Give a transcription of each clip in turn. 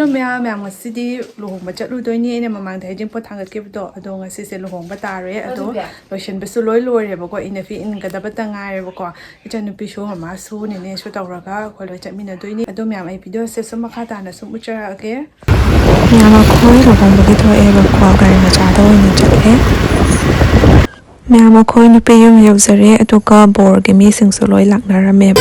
Ma'am लुहोंब चलुदोइने ममांग हजिंग pot थांगतकिबदो अदो ngasi se luhongba tare ado loishinbesu loi loirebako inafi ingadaba tangarebako ichanupi shu ma su ne su tawraga kholo chamina doini ado myam ai video se sum kha ta na sum uchara age myam khoi luhongba gi tho eba kwa gari ma cha do ni chathe myam khoi nu pe yum yuzare atuka bor ge mi sing su loi laknarame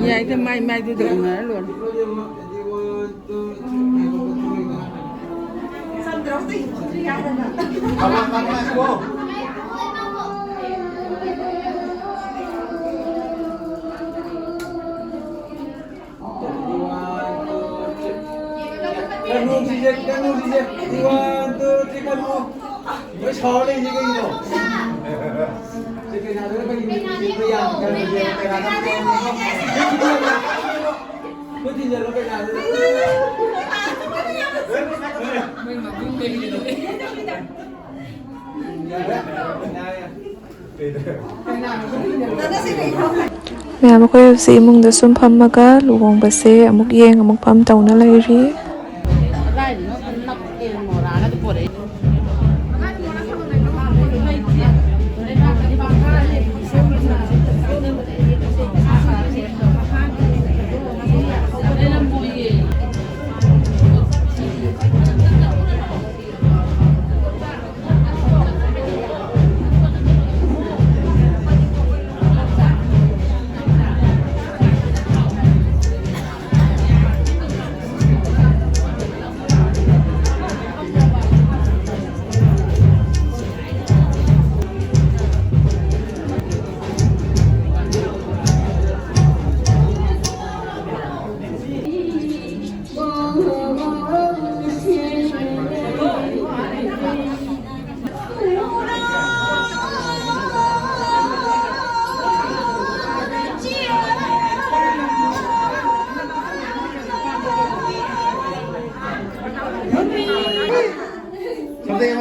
Vậy thì mày tôi được nữa luôn. Mới xóa đi như cái gì đâu. Cái nào nữa cái gì bây giờ cái nào nó thì giờ nó cái nào nữa. Mình mà cũng mình gì đấy. Mẹ mà khơi si mung da sum pham ma ka lu hong ba se amuk yeng amuk pham tau na lai ri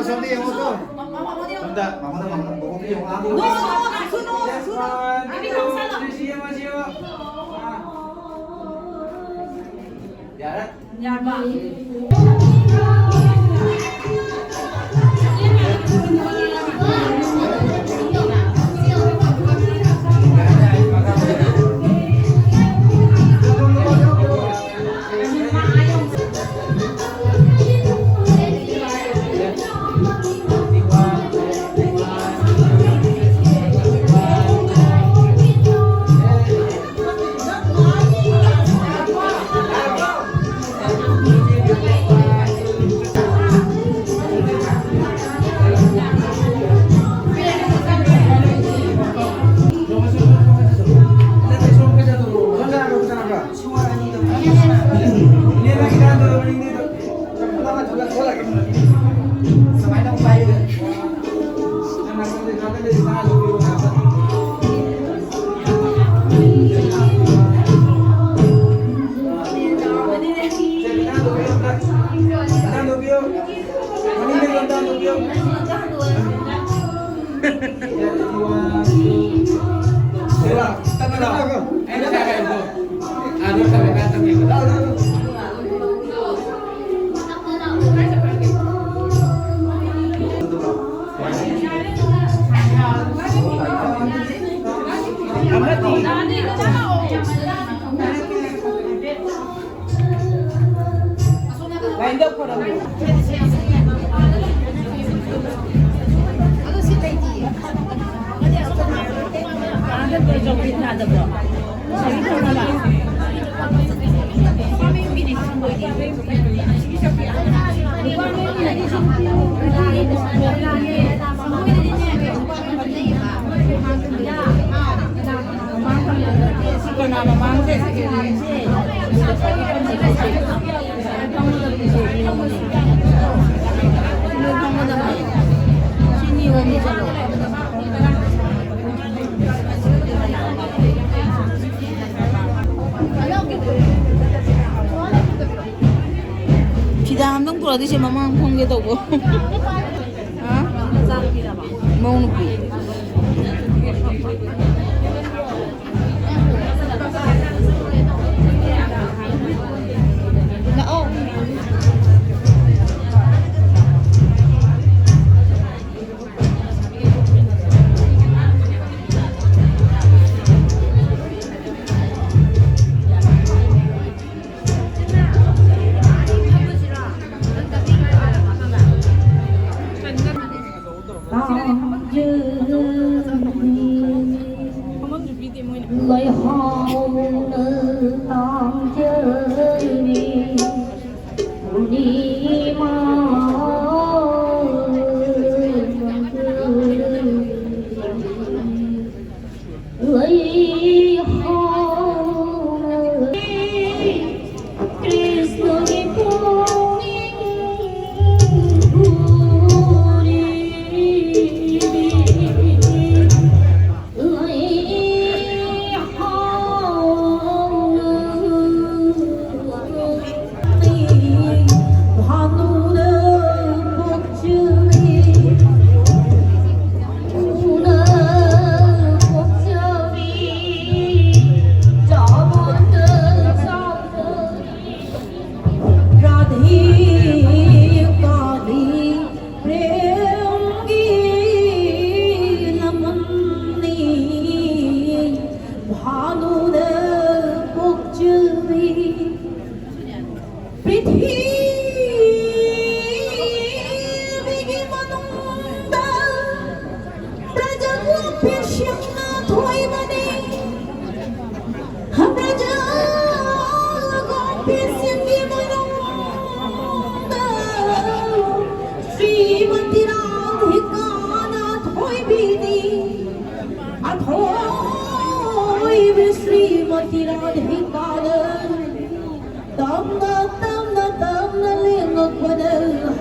Sonti mo to. Sonda, mamona buko yung ako. No, sunod. Abi kang sala. Siya. Yara. Yarba. ต้องตัวที่ใช่มามั่งคงจะตกบ่ฮะมองนุปี lời hò nữ tòng chơi đi mà lời hò Krishna đi phong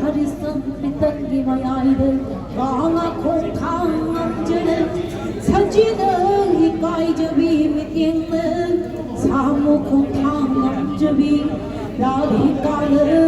Hãy subscribe cho kênh Ghiền Mì Gõ để không bỏ lỡ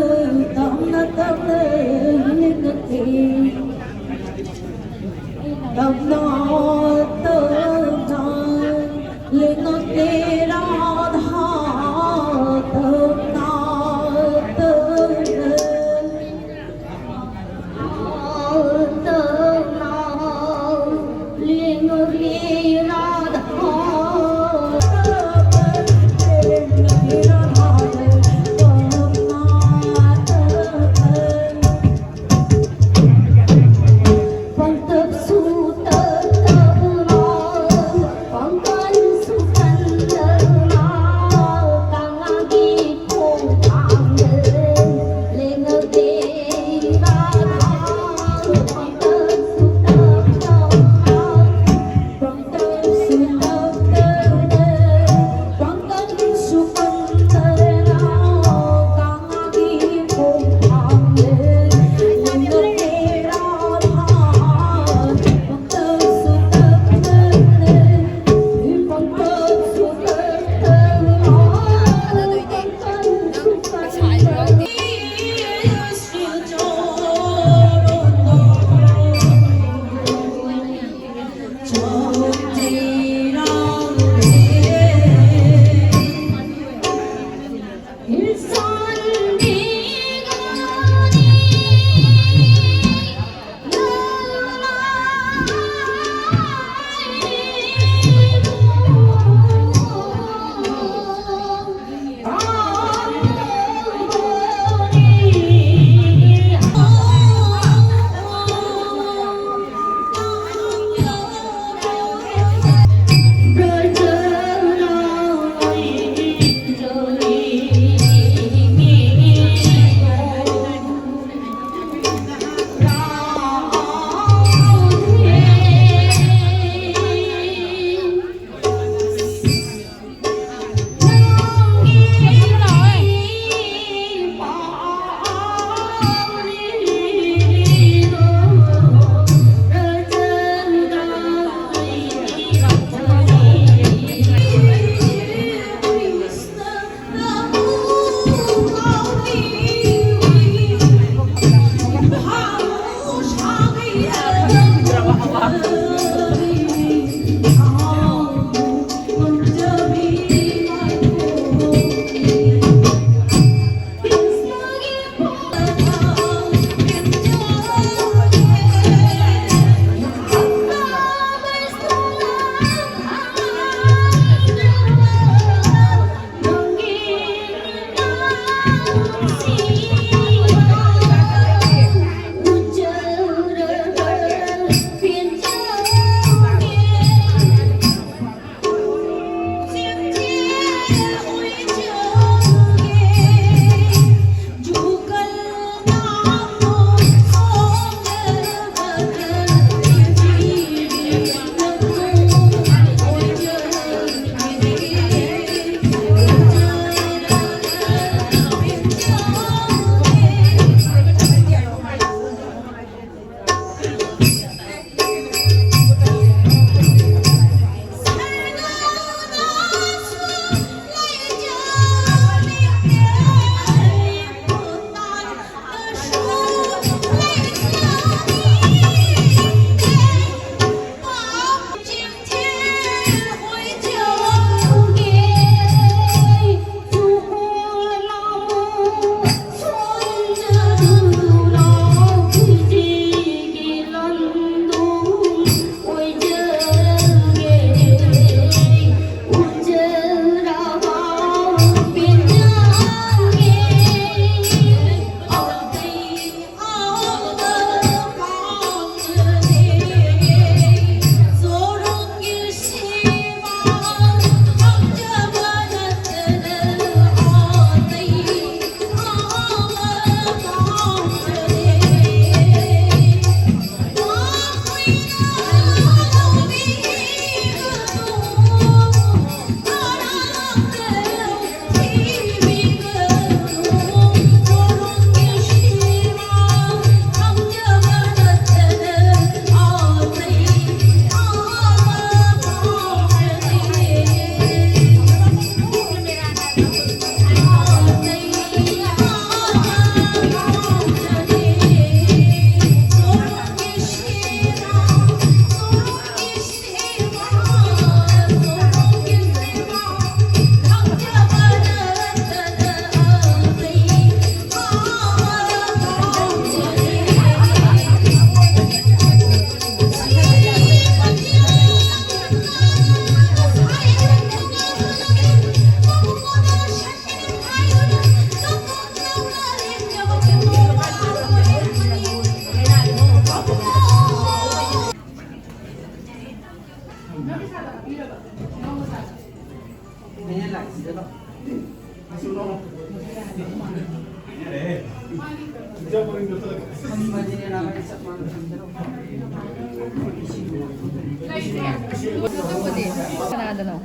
하나도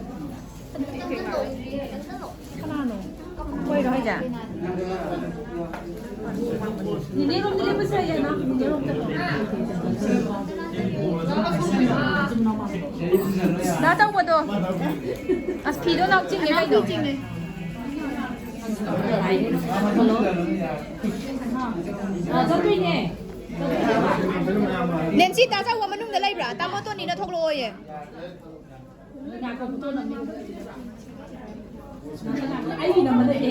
하나는 거기로 하자. 나 정보도 아스피도 나오지 얘가 찍네. 낸시 따자 와 만ung da lai bra ta mo to ni na thok lo ye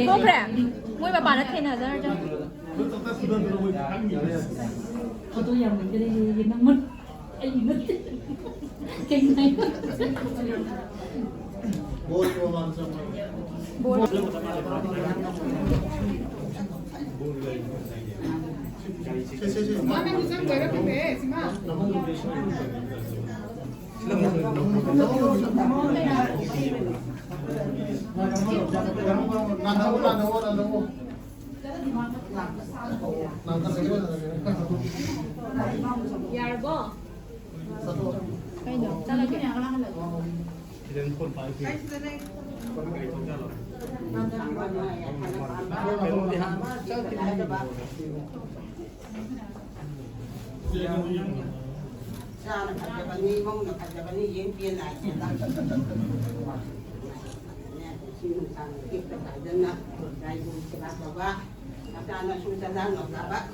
ko phra moi ba ba na then ha da ja tôi giờ mình cái gì nó mất cái gì mất kinh này Sa nakajabani mong nakajabani yung pinay sinusang kita tayo na dahil sila baba nakana susadan no baba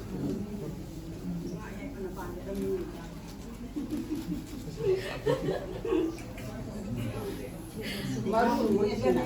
baru mo yan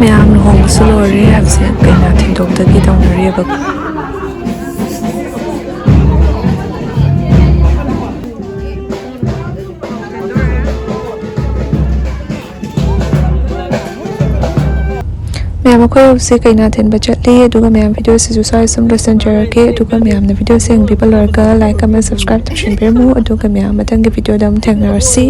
ꯃꯌꯥꯝ ꯂꯨꯍꯣꯡꯕꯁꯨ ꯂꯣꯏꯔꯦ ꯍꯥꯏꯕꯁꯦ ꯀꯩꯅꯥ ꯊꯤꯟꯗꯣꯛꯇꯒꯤ ꯇꯧꯅꯔꯤꯕ ꯃꯌꯥꯝ ꯑꯩꯈꯣꯏ ꯍꯧꯖꯤꯛ ꯀꯩꯅꯥ ꯊꯤꯟꯕ ꯆꯠꯂꯤ ꯑꯗꯨꯒ ꯃꯌꯥꯝ ꯚꯤꯗꯤꯑꯣꯁꯤꯁꯨ ꯁ꯭ꯋꯥꯏ ꯁꯨꯝ ꯂꯣꯏꯁꯤꯟꯖꯔꯒꯦ ꯑꯗꯨꯒ ꯃꯌꯥꯝꯅ ꯚꯤꯗꯤꯑꯣꯁꯦ ꯌꯦꯡꯕꯤꯕ ꯂꯣꯏꯔꯒ ꯂꯥꯏꯛ ꯀꯃꯦꯟ ꯁꯕꯁꯀ꯭ꯔꯥꯏꯕ ꯇꯧꯁꯤꯟꯕꯤꯔꯝꯃꯨ ꯑꯗꯨꯒ ꯃꯌꯥꯝ ꯃꯊꯪꯒꯤ ꯚꯤꯗꯤꯑꯣꯗ ꯑꯃꯨꯛ ꯊꯦꯡꯅꯔꯁꯤ